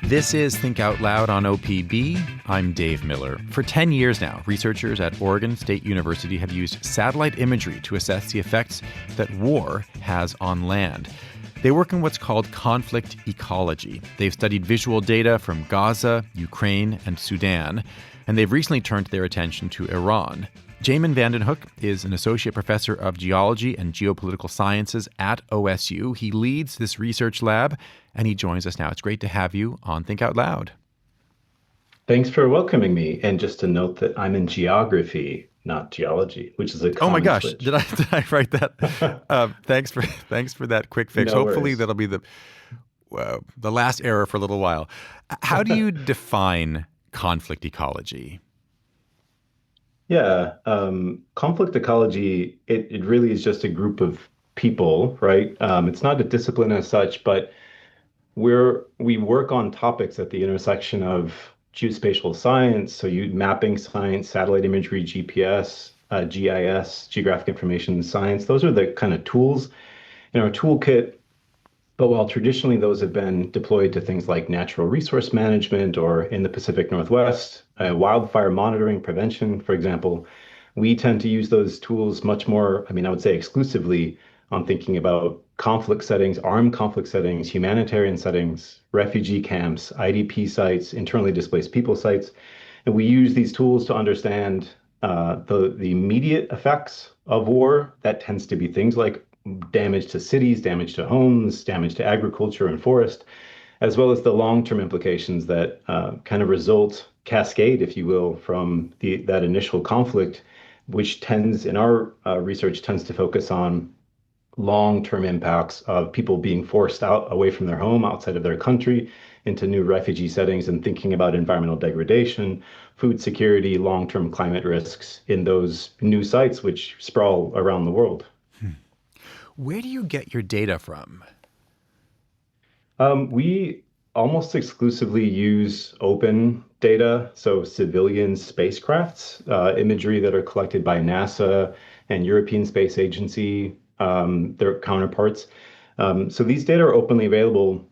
This is Think Out Loud on OPB. I'm Dave Miller. For 10 years now, researchers at Oregon State University have used satellite imagery to assess the effects that war has on land. They work in what's called conflict ecology. They've studied visual data from Gaza, Ukraine, and Sudan, and they've recently turned their attention to Iran. Jamin Vandenhoek is an associate professor of geology and geopolitical sciences at OSU. He leads this research lab, and he joins us now. It's great to have you on Think Out Loud. Thanks for welcoming me. And just to note that I'm in geography, not geology, which is a common Oh my gosh, switch. did I write that? Thanks for that quick fix. No Hopefully worries. that'll be the last error for a little while. How do you define conflict ecology? Yeah, conflict ecology, it really is just a group of people, right? It's not a discipline as such, but we work on topics at the intersection of geospatial science, so you mapping science, satellite imagery, GPS, GIS, geographic information science. Those are the kind of tools in our toolkit. But while traditionally those have been deployed to things like natural resource management or in the Pacific Northwest, wildfire monitoring, prevention, for example, we tend to use those tools much more, I would say exclusively on thinking about conflict settings, armed conflict settings, humanitarian settings, refugee camps, IDP sites, internally displaced people sites. And we use these tools to understand the immediate effects of war. That tends to be things like damage to cities, damage to homes, damage to agriculture and forest, as well as the long-term implications that kind of cascade, if you will, from that initial conflict, which in our research, tends to focus on long-term impacts of people being forced out away from their home, outside of their country, into new refugee settings, and thinking about environmental degradation, food security, long-term climate risks in those new sites which sprawl around the world. Where do you get your data from? We almost exclusively use open data, so civilian spacecrafts, imagery that are collected by NASA and European Space Agency, their counterparts. So these data are openly available.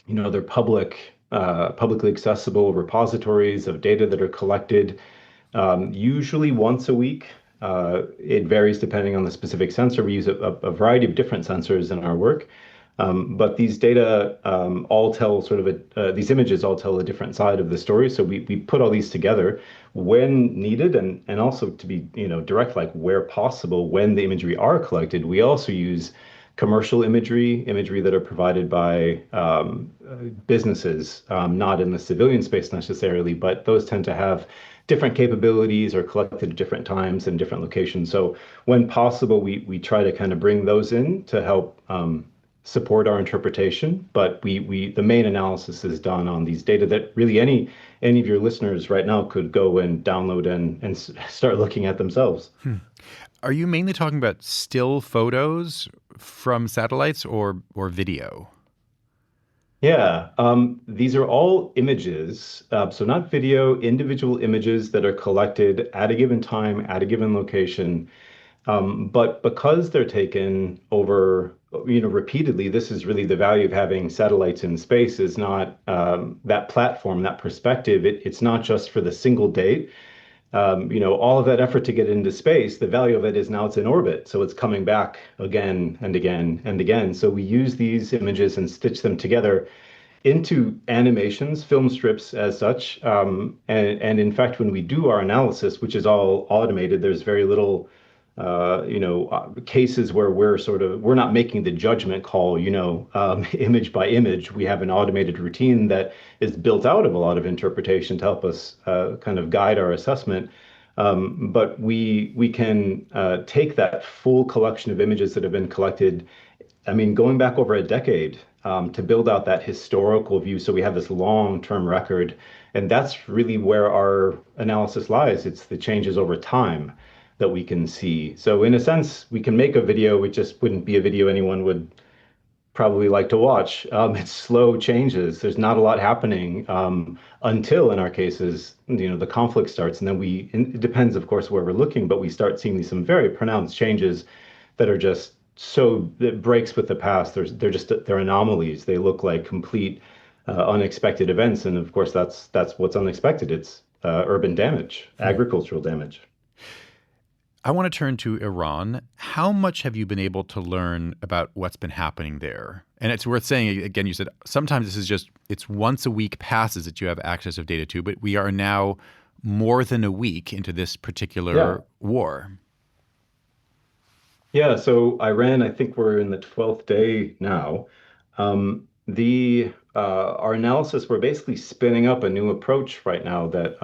They're publicly accessible repositories of data that are collected, usually once a week. It varies depending on the specific sensor. We use a variety of different sensors in our work. But these data all tell these images all tell a different side of the story. So we put all these together when needed, and also to be direct, like where possible, when the imagery are collected, we also use commercial imagery that are provided by businesses, not in the civilian space necessarily, but those tend to have different capabilities or collected at different times and different locations. So when possible, we try to kind of bring those in to help support our interpretation. But the main analysis is done on these data that really any of your listeners right now could go and download and start looking at themselves. Are you mainly talking about still photos from satellites or video? Yeah, these are all images, so not video, individual images that are collected at a given time, at a given location. But because they're taken over, repeatedly, this is really the value of having satellites in space is not that platform, that perspective. It's not just for the single date. All of that effort to get into space, the value of it is now it's in orbit. So it's coming back again and again and again. So we use these images and stitch them together into animations, film strips as such. And in fact, when we do our analysis, which is all automated, there's very little cases where we're not making the judgment call, image by image. We have an automated routine that is built out of a lot of interpretation to help us kind of guide our assessment. But we can take that full collection of images that have been collected, going back over a decade, to build out that historical view. So we have this long-term record, and that's really where our analysis lies. It's the changes over time that we can see. So in a sense, we can make a video. It just wouldn't be a video anyone would probably like to watch. It's slow changes. There's not a lot happening until, in our cases, the conflict starts. And then it depends, of course, where we're looking, but we start seeing some very pronounced changes that are just so it breaks with the past. They're anomalies. They look like complete unexpected events, and of course that's what's unexpected. It's urban damage, agricultural damage. I want to turn to Iran. How much have you been able to learn about what's been happening there? And it's worth saying, again, you said sometimes this is just, it's once a week passes that you have access of data to, but we are now more than a week into this Yeah. particular war. Yeah, so Iran, I think we're in the 12th day now. The Our analysis, we're basically spinning up a new approach right now that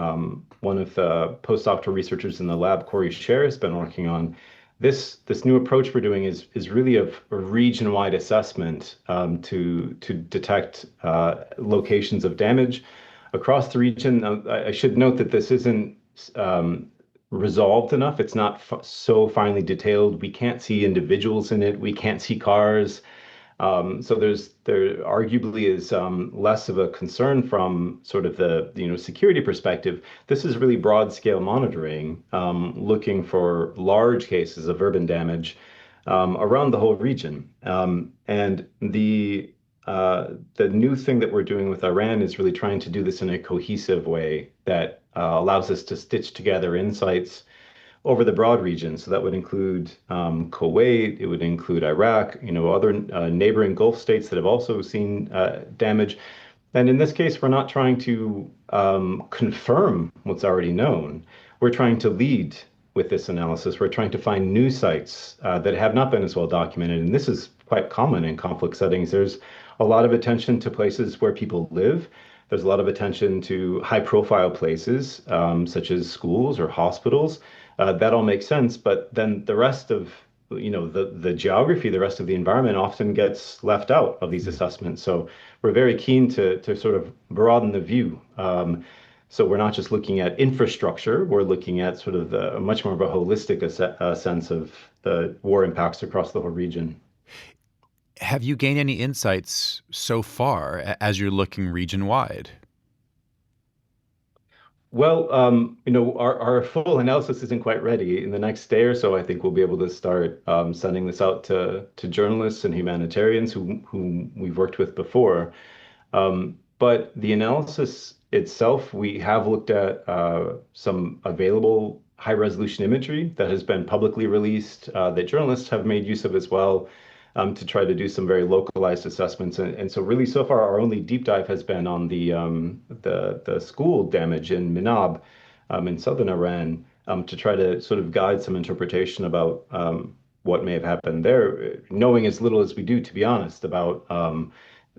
one of the postdoctoral researchers in the lab, Corey Scher, has been working on. This new approach we're doing is really a region-wide assessment to detect locations of damage across the region. I should note that this isn't um, resolved enough. It's not f so finely detailed. We can't see individuals in it. We can't see cars. So there arguably is less of a concern from sort of the security perspective. This is really broad scale monitoring, looking for large cases of urban damage around the whole region. And the new thing that we're doing with Iran is really trying to do this in a cohesive way that allows us to stitch together insights over the broad region. So that would include Kuwait, it would include Iraq, other neighboring Gulf states that have also seen damage. And in this case, we're not trying to confirm what's already known. We're trying to lead with this analysis. We're trying to find new sites that have not been as well documented. And this is quite common in conflict settings. There's a lot of attention to places where people live. There's a lot of attention to high profile places, such as schools or hospitals. That all makes sense. But then the rest of the geography, the rest of the environment often gets left out of these assessments. So we're very keen to sort of broaden the view. So we're not just looking at infrastructure, we're looking at sort of much more of a holistic sense of the war impacts across the whole region. Have you gained any insights so far as you're looking region wide? Well, our full analysis isn't quite ready. In the next day or so, I think we'll be able to start sending this out to journalists and humanitarians whom we've worked with before. But the analysis itself, we have looked at some available high resolution imagery that has been publicly released that journalists have made use of as well to try to do some very localized assessments. And so really so far our only deep dive has been on the school damage in Minab in southern Iran to try to sort of guide some interpretation about what may have happened there, knowing as little as we do, to be honest, about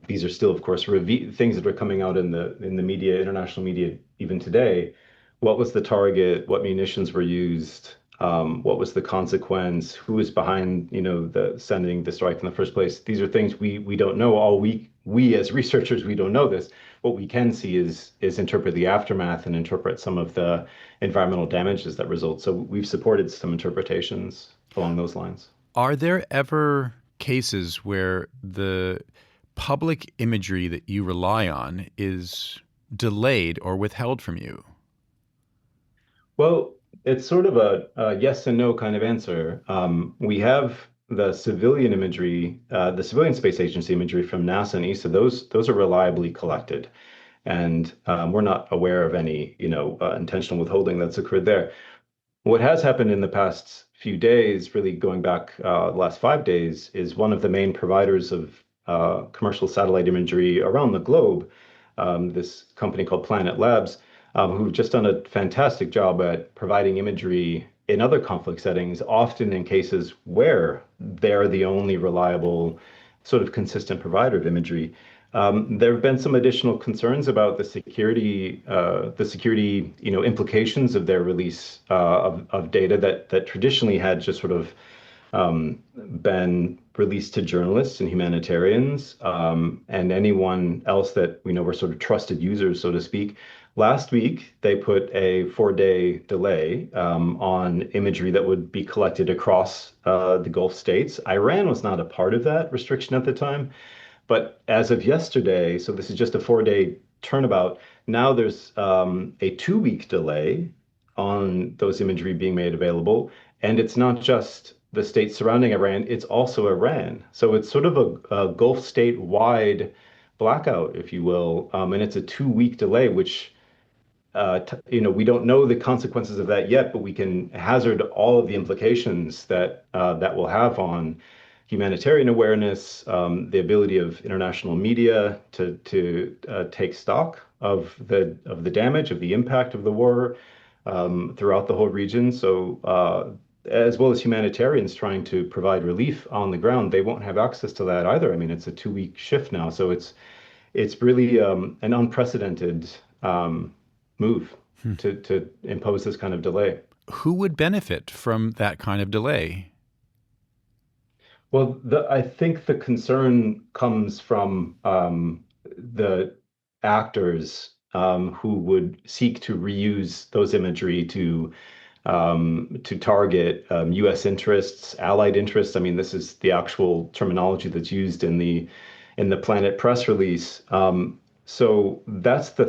these are still, of course, things that are coming out in the media, international media, even today. What was the target? What munitions were used? What was the consequence? Who was behind, the sending the strike in the first place? These are things we don't know. All we as researchers, we don't know this. What we can see is interpret the aftermath and interpret some of the environmental damages that result. So we've supported some interpretations along those lines. Are there ever cases where the public imagery that you rely on is delayed or withheld from you? Well, it's sort of a yes and no kind of answer. We have the civilian imagery, the civilian space agency imagery from NASA and ESA. Those are reliably collected, and we're not aware of any, intentional withholding that's occurred there. What has happened in the past few days, really going back the last 5 days, is one of the main providers of commercial satellite imagery around the globe, this company called Planet Labs, who've just done a fantastic job at providing imagery in other conflict settings, often in cases where they're the only reliable, sort of consistent provider of imagery. There have been some additional concerns about the security, implications of their release of data that traditionally had just sort of been released to journalists and humanitarians and anyone else that were sort of trusted users, so to speak. Last week, they put a 4-day delay on imagery that would be collected across the Gulf states. Iran was not a part of that restriction at the time. But as of yesterday, so this is just a 4-day turnabout, now there's a 2-week delay on those imagery being made available. And it's not just the states surrounding Iran, it's also Iran. So it's sort of a Gulf state wide blackout, if you will. And it's a 2 week delay, which we don't know the consequences of that yet, but we can hazard all of the implications that will have on humanitarian awareness, the ability of international media to take stock of the damage, of the impact of the war throughout the whole region. So, as well as humanitarians trying to provide relief on the ground, they won't have access to that either. I mean, it's a 2 week shift now, so it's really an unprecedented move Hmm. to impose this kind of delay. Who would benefit from that kind of delay? Well, I think the concern comes from the actors who would seek to reuse those imagery to target U.S. interests, allied interests. I mean, this is the actual terminology that's used in the Planet press release. So that's the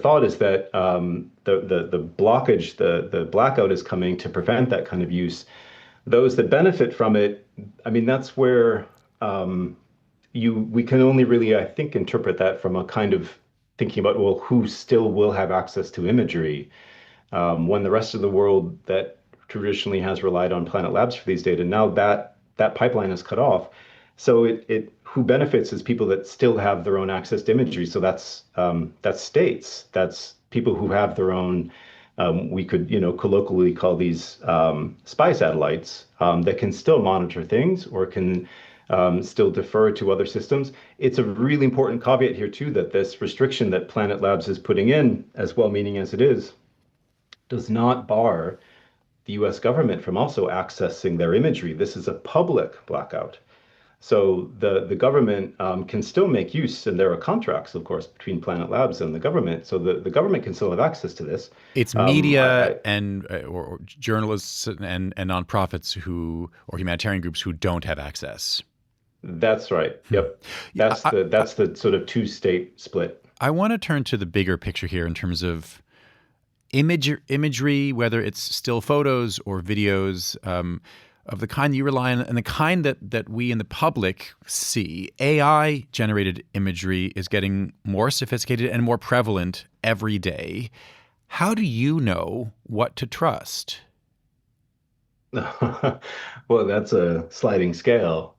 thought is that the blockage, the blackout is coming to prevent that kind of use. Those that benefit from it, I mean, that's where we can only really, I think, interpret that from a kind of thinking about, well, who still will have access to imagery when the rest of the world that traditionally has relied on Planet Labs for these data, now that pipeline is cut off. So it who benefits is people that still have their own access to imagery. So that's states, that's people who have their own. We could, colloquially call these spy satellites that can still monitor things or can still defer to other systems. It's a really important caveat here too that this restriction that Planet Labs is putting in, as well-meaning as it is, does not bar the US government from also accessing their imagery. This is a public blackout. So the government can still make use, and there are contracts, of course, between Planet Labs and the government. So the government can still have access to this. It's media and or journalists and nonprofits or humanitarian groups who don't have access. That's right. Hmm. Yep. Yeah, That's the sort of two-state split. I want to turn to the bigger picture here in terms of imagery, whether it's still photos or videos, of the kind you rely on and the kind that we in the public see. AI generated imagery is getting more sophisticated and more prevalent every day. How do you know what to trust? Well, that's a sliding scale.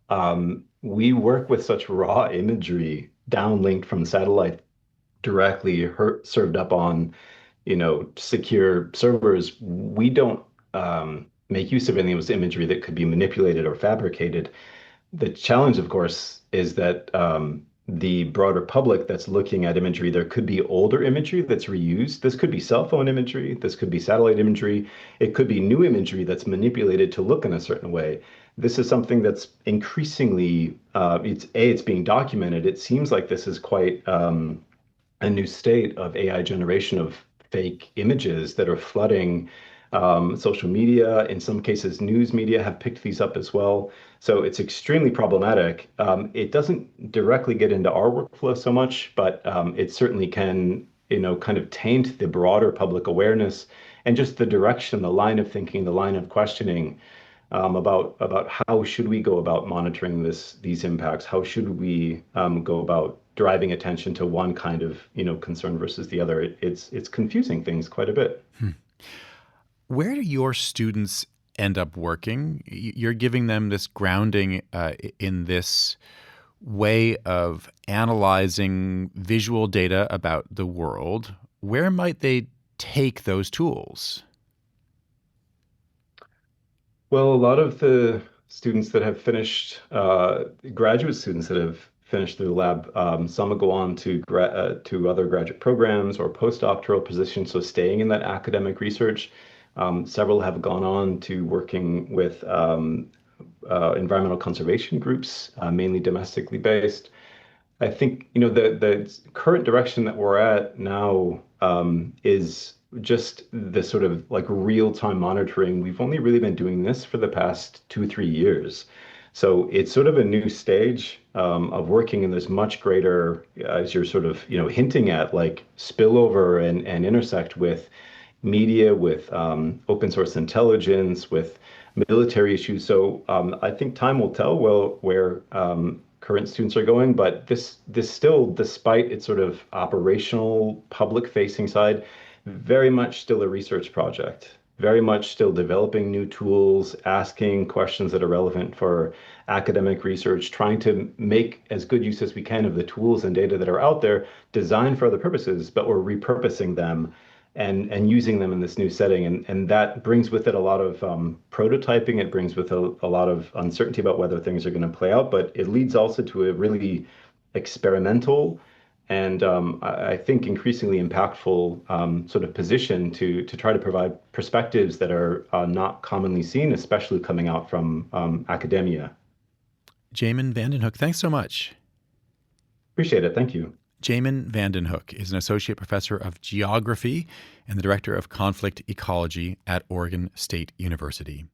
We work with such raw imagery downlinked from satellite directly served up on, secure servers. We don't make use of any of this imagery that could be manipulated or fabricated. The challenge, of course, is that the broader public that's looking at imagery, there could be older imagery that's reused. This could be cell phone imagery. This could be satellite imagery. It could be new imagery that's manipulated to look in a certain way. This is something that's increasingly, it's being documented. It seems like this is quite a new state of AI generation of fake images that are flooding social media. In some cases, news media have picked these up as well. So it's extremely problematic. It doesn't directly get into our workflow so much, but it certainly can, kind of taint the broader public awareness and just the direction, the line of thinking, the line of questioning about how should we go about monitoring these impacts? How should we go about driving attention to one kind of concern versus the other? It's confusing things quite a bit. Where do your students end up working? You're giving them this grounding in this way of analyzing visual data about the world. Where might they take those tools? Well, a lot of the students that have finished, graduate students that have finished through the lab, some will go on to other graduate programs or postdoctoral positions, so staying in that academic research. Several have gone on to working with environmental conservation groups, mainly domestically based. I think, the current direction that we're at now is just the sort of like real-time monitoring. We've only really been doing this for the past 2, 3 years. So it's sort of a new stage of working, and there's much greater, as you're sort of, hinting at, like spillover and intersect with media, with open source intelligence, with military issues. So I think time will tell where current students are going, but this still, despite its sort of operational public facing side, very much still a research project. Very much still developing new tools, asking questions that are relevant for academic research, trying to make as good use as we can of the tools and data that are out there, designed for other purposes, but we're repurposing them and using them in this new setting. And that brings with it a lot of prototyping. It brings with a lot of uncertainty about whether things are going to play out, but it leads also to a really experimental and I think increasingly impactful sort of position to try to provide perspectives that are not commonly seen, especially coming out from academia. Jamin Vandenhoek, thanks so much. Appreciate it. Thank you. Jamin Vandenhoek is an associate professor of geography and the director of conflict ecology at Oregon State University.